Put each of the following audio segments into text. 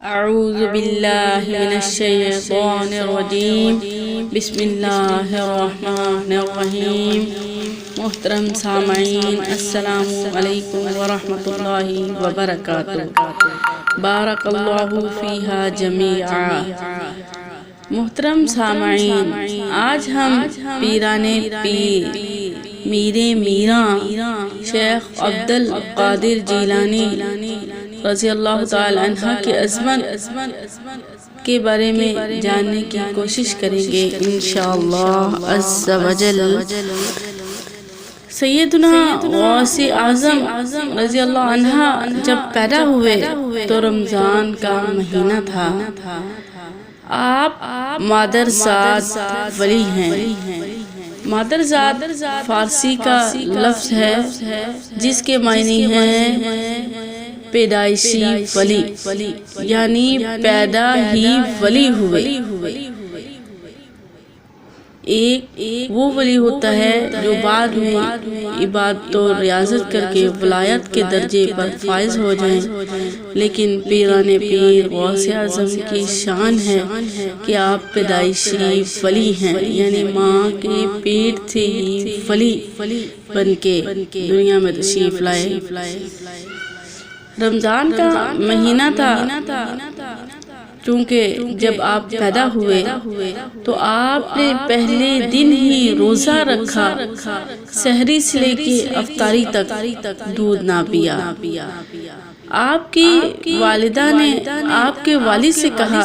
اعوذ باللہ من الشیطان الرجیم بسم اللہ الرحمن الرحیم۔ محترم سامعین، السلام علیکم ورحمۃ اللہ وبرکاتہ۔ بارک اللہ فیہا جمیعا۔ محترم سامعین، آج ہم پیران پیر میر میراں شیخ عبد القادر جیلانی رضی اللہ تعالی عنہ کی عظمت کے بارے میں جاننے کی کوشش کریں گے انشاءاللہ عز و جل۔ سیدنا غوث اعظم رضی اللہ عنہ جب پیدا ہوئے تو رمضان کا مہینہ تھا۔ آپ مادرزاد ولی ہیں۔ مادرزاد فارسی کا لفظ ہے جس کے معنی ہیں پیدائشی ولی، یعنی پیدا ہی ولی ہوئے۔ ایک وہ ولی ہوتا ہے جو بعد میں عبادت و ریاضت کر کے ولایت کے درجے پر فائز ہو جائیں، لیکن پیران پیر غوث اعظم کی شان ہے کہ آپ پیدائشی ولی ہیں، یعنی ماں کے پیٹ سے ہی ولی بن کے دنیا میں تشریف لائے۔ رمضان کا مہینہ تھا، چونکہ جب آپ پیدا ہوئے تو آپ نے پہلے دن ہی روزہ رکھا، سحری سے لے کے افطاری تک دودھ نہ پیا۔ آپ کی والدہ نے آپ کے والد سے کہا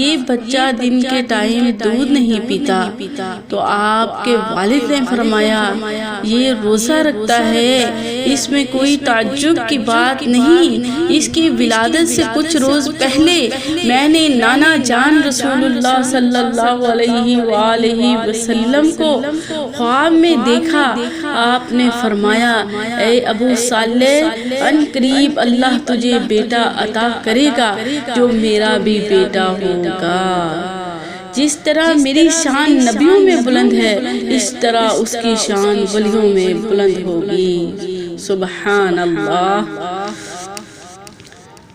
یہ بچہ دن کے ٹائم دودھ نہیں پیتا، تو آپ کے والد نے فرمایا یہ روزہ رکھتا ہے، اس میں کوئی تعجب کی بات نہیں۔ اس کی ولادت سے کچھ روز پہلے میں نے نانا جان رسول اللہ صلی اللہ علیہ وآلہ وسلم کو خواب میں دیکھا۔ آپ نے فرمایا اے ابو صالح، ان قریب اللہ تجھے بیٹا عطا کرے گا جو میرا بھی بیٹا ہوگا۔ جس طرح میری شان نبیوں میں بلند ہے، اس طرح اس کی شان ولیوں میں بلند ہوگی۔ سبحان اللہ۔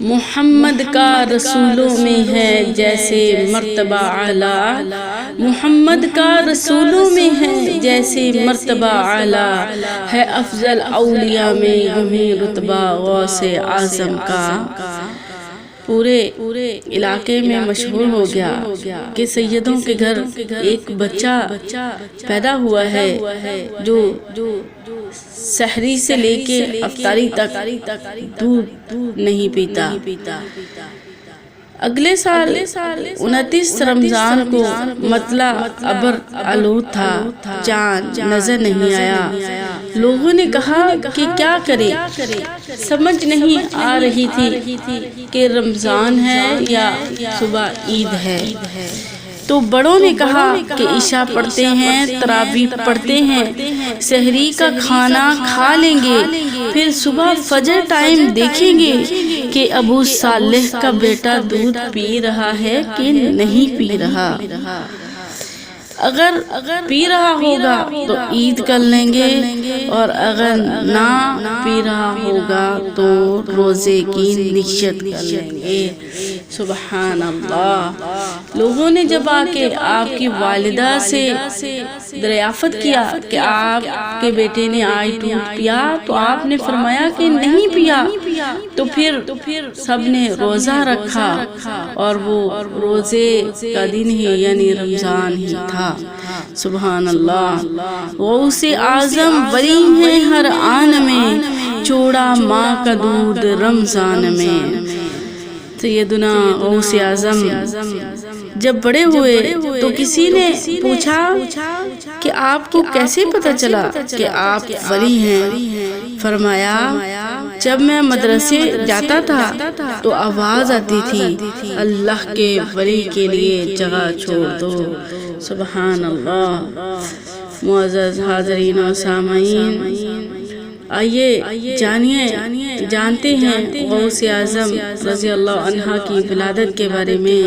محمد کا رسولوں میں ہے جیسے مرتبہ اعلیٰ، محمد کا رسولوں میں ہے جیسے مرتبہ اعلیٰ، ہے افضل اولیاء میں یوں رتبہ غوث اعظم کا۔ پورے علاقے میں مشہور ہو گیا کہ سیدوں کے گھر ایک بچہ پیدا ہوا ہے جو سحری سے لے کے افطاری تک دودھ نہیں پیتا۔ اگلے سال 29 رمضان کو مطلع ابر آلود تھا، چاند نظر نہیں آیا۔ لوگوں نے کہا کہ کیا کرے، سمجھ نہیں آ رہی تھی کہ رمضان ہے یا صبح عید ہے۔ تو بڑوں نے کہا کہ عشاء پڑھتے ہیں، تراویح پڑھتے ہیں، سحری کا کھانا کھا لیں گے، پھر صبح فجر ٹائم دیکھیں گے کہ ابو صالح کا بیٹا دودھ پی رہا ہے کہ نہیں پی رہا۔ اگر پی رہا ہوگا تو عید کر لیں گے، اور اگر نہ پی رہا ہوگا تو روزے کی نیت کر لیں گے۔ سبحان اللہ۔ لوگوں نے جب آ کے آپ کی والدہ سے دریافت کیا کہ آپ کے بیٹے نے آج دودھ پیا، تو آپ نے فرمایا کہ نہیں پیا۔ تو پھر سب نے روزہ رکھا، اور وہ روزے کا دن ہی یعنی رمضان ہی تھا۔ سبحان اللہ۔ غوث اعظم ولی ہیں ہر آن میں، چوڑا ماں کا دودھ رمضان میں۔ سیدنا غوث اعظم جب بڑے ہوئے تو کسی نے پوچھا کہ آپ کو کیسے پتہ چلا کہ آپ ولی ہیں؟ فرمایا جب میں مدرسے جاتا تھا تو آواز آتی تھی اللہ کے ولی کے لیے جگہ چھوڑ دو۔ سبحان اللہ۔ معزز حاضرین و سامعین، آئیے جانتے ہیں غوث اعظم رضی اللہ عنہ کی ولادت کے بارے میں۔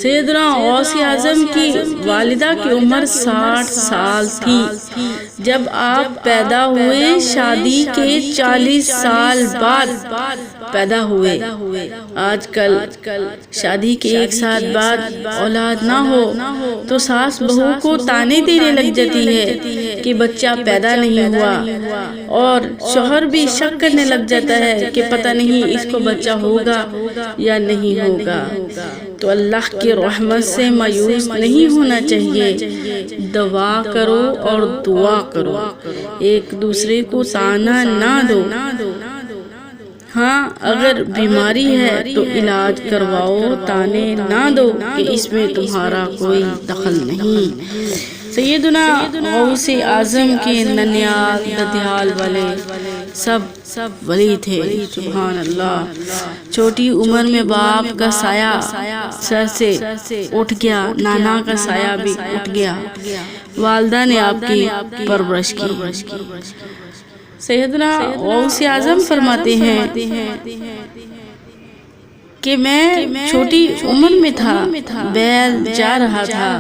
سیدنا غوث اعظم کی والدہ کی عمر 60 سال تھی جب آپ پیدا ہوئے شادی کے 40 سال بعد پیدا ہوئے۔ آج کل شادی کے 1 سال بعد اولاد نہ ہو تو ساس بہو کو تانے دینے لگ جاتی ہے کہ بچہ پیدا نہیں ہوا، اور شوہر بھی شک کرنے لگ جاتا ہے کہ پتہ نہیں اس کو بچہ ہوگا یا نہیں ہوگا۔ تو اللہ کی رحمت سے مایوس نہیں ہونا چاہیے، دعا کرو اور دعا کرو، ایک دوسرے کو تانا نہ دو۔ ہاں اگر بیماری ہے تو علاج کرواؤ، تانے نہ دو کہ اس میں تمہارا کوئی دخل نہیں۔ سیدنا غوث اعظم کے ننیال ددیال والے سب ولی تھے، سبحان اللہ۔ چھوٹی عمر میں باپ کا سایہ سر سے اٹھ گیا، نانا کا سایہ بھی اٹھ گیا، والدہ نے آپ کی پرورش کی۔ سیدنا غوث اعظم فرماتے ہیں کہ میں چھوٹی عمر میں تھا، بیل جا رہا تھا،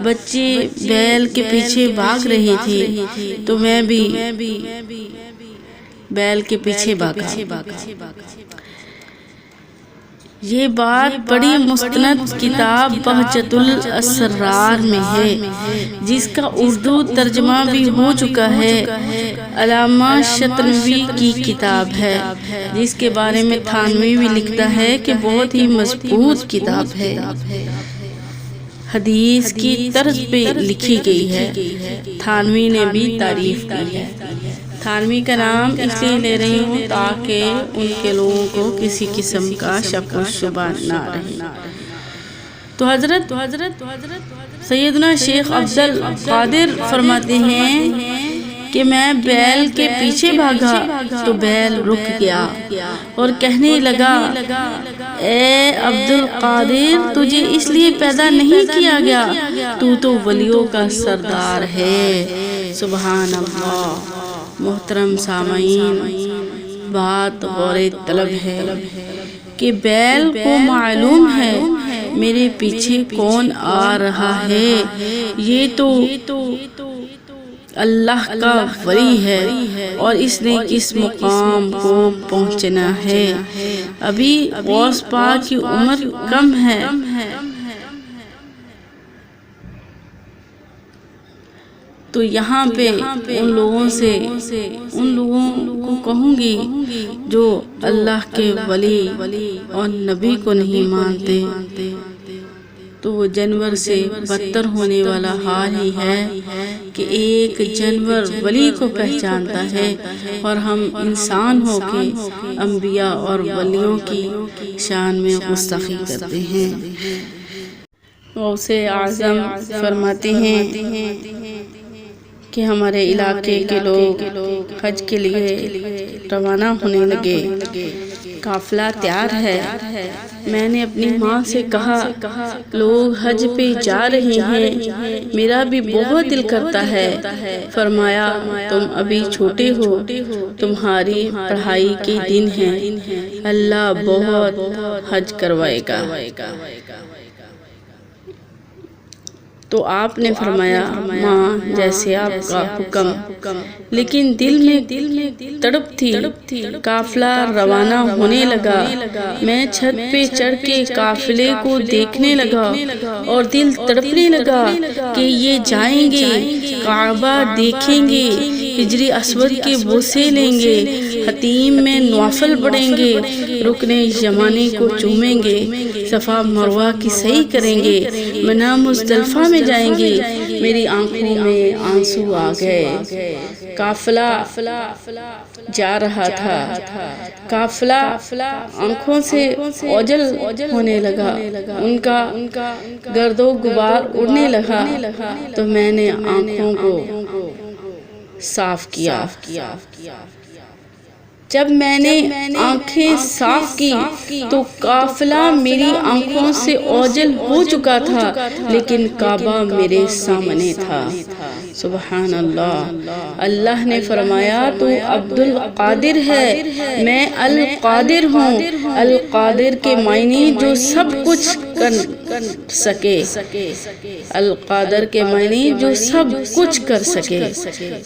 بچے بیل کے پیچھے بھاگ رہے تھے تو میں بھی بیل کے پیچھے بھاگا۔ یہ بات بڑی مستند کتاب بہجت الاسرار میں ہے، جس کا اردو ترجمہ بھی ہو چکا ہے۔ علامہ شطنوی کی کتاب ہے، جس کے بارے میں تھانوی بھی لکھتا ہے کہ بہت ہی مضبوط کتاب ہے، حدیث کی طرز پہ لکھی گئی ہے۔ تھانوی نے بھی تعریف کی ہے۔ تھانوی کا نام اس لیے لے رہی ہوں تاکہ ان کے لوگوں کو کسی قسم کا شک و شبہ نہ رہے۔ تو حضرت سیدنا شیخ عبد القادر فرماتے ہیں کہ میں بیل کے پیچھے بھاگا تو بیل رک گیا اور کہنے لگا، اے عبد القادر، تجھے اس لیے پیدا نہیں کیا گیا، تو ولیوں کا سردار ہے۔ سبحان اللہ۔ محترم سامعین، بات غور طلب ہے کہ بیل کو معلوم ہے میرے پیچھے کون آ رہا ہے، یہ تو اللہ کا ولی ہے اور اس نے کس مقام کو پہنچنا ہے۔ ابھی غوث پاک کی عمر کم ہے، تو یہاں پہ ان لوگوں کو کہوں گی جو اللہ کے ولی اور نبی کو نہیں مانتے، تو وہ جانور سے بدتر ہونے والا حال ہی ہے کہ ایک جانور ولی کو پہچانتا ہے اور ہم انسان ہو کے انبیاء اور ولیوں کی شان میں گستاخی کرتے ہیں۔ غوث اعظم فرماتے ہیں کہ ہمارے علاقے کے لوگ حج کے لیے روانہ ہونے لگے، قافلہ تیار ہے۔ میں نے اپنی ماں سے کہا، لوگ حج پہ جا رہے ہیں، میرا بھی بہت دل کرتا ہے۔ فرمایا، تم ابھی چھوٹے ہو، تمہاری پڑھائی کے دن ہیں، اللہ بہت حج کروائے گا۔ تو آپ نے فرمایا، ماں جیسے آپ کا حکم، لیکن دل میں تڑپ تھی۔ قافلہ روانہ ہونے لگا، میں چھت پہ چڑھ کے قافلے کو دیکھنے لگا اور دل تڑپنے لگا کہ یہ جائیں گے، کعبہ دیکھیں گے، حجر اسود کے بوسے لیں گے، حتیم میں نوافل پڑھیں گے، رکن یمانی کو چومیں گے، صفا مروہ کی سعی کریں گے، منا مزدلفہ میں جائیں گے۔ میری آنکھوں میں آنسو آ گئے۔ قافلہ جا رہا تھا، قافلہ آنکھوں سے اوجل ہونے لگا، ان کا گرد و غبار اڑنے لگا، تو میں نے آنکھوں کو صاف کیا۔ جب میں نے آنکھیں صاف کی تو قافلہ میری آنکھوں سے اوجل ہو چکا تھا، لیکن کعبہ میرے سامنے تھا۔ سبحان اللہ۔ اللہ نے فرمایا تو عبد القادر ہے، میں القادر ہوں۔ القادر کے معنی جو سب کچھ کر سکے، القادر کے معنی جو سب کچھ کر سکے۔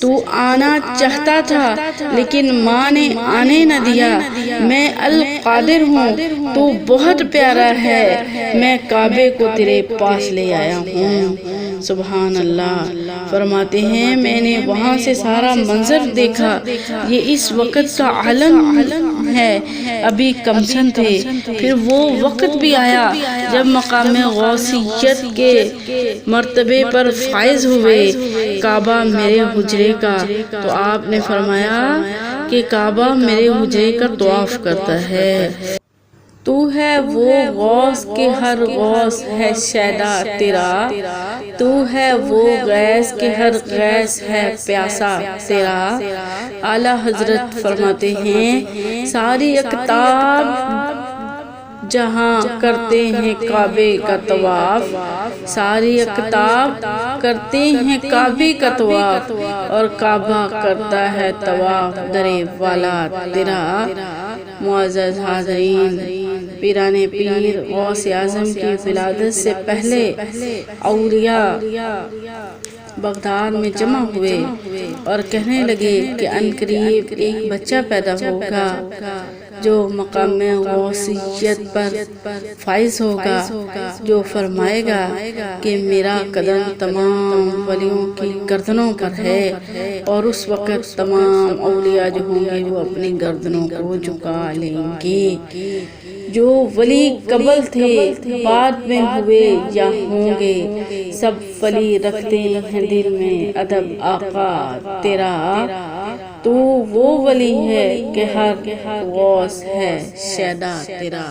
تو آنا چاہتا تھا لیکن ماں نے آنے نہ دیا۔ میں القادر ہوں، تو بہت پیارا ہے، میں کعبے کو تیرے پاس لے آیا ہوں۔ سبحان اللہ۔ فرماتے ہیں میں نے وہاں سے سارا منظر دیکھا، یہ اس وقت کا عالم ہے، ابھی کمسن تھے۔ پھر وہ وقت بھی آیا جب مقام غوثیت کے مرتبے پر فائز ہوئے۔ کعبہ میرے حجرے کا، تو آپ نے فرمایا کہ کعبہ میرے حجرے کا طواف کرتا ہے۔ تو ہے وہ غوث کے ہر غوث ہے شیدا تیرا، تو ہے وہ غیث کے ہر غیث ہے پیاسا تیرا۔ اعلیٰ حضرت فرماتے ہیں ساری اقطاب جہاں کرتے ہیں کعبے کا طواف، ساری اقطاب کرتے ہیں کعبے کا طواف، اور کعبہ کرتا ہے طواف درے والا تیرا۔ معزز حاضرین، پیران پیر غوث اعظم کی ولادت سے پہلے اولیاء بغداد میں جمع ہوئے اور کہنے لگے کہ عنقریب ایک بچہ پیدا ہوگا جو مقام غوثیت پر فائز ہوگا، جو فرمائے گا کہ میرا قدم تمام ولیوں کی گردنوں پر ہے، اور اس وقت تمام اولیاء جو ہوں گے وہ اپنی گردنوں کو جھکا لیں گے۔ جو ولی قبل تھے بعد میں ہوئے یا ہوں گے، سب ولی رکھتے ہیں دل میں ادب آقا تیرا۔ تو وہ ولی ہے کہ ہر غوث ہے شیدا تیرا۔